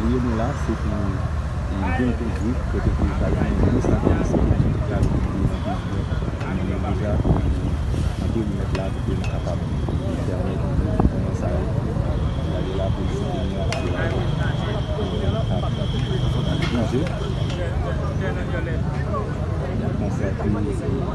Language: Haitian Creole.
Liye nou la, se pou gen konjou, kote pou kalman ministre la komisyon, la nou deja anke nou met la kote nou kapab. Permet nou sa la de la politik de nou apse la bouge. La konservi la bouge.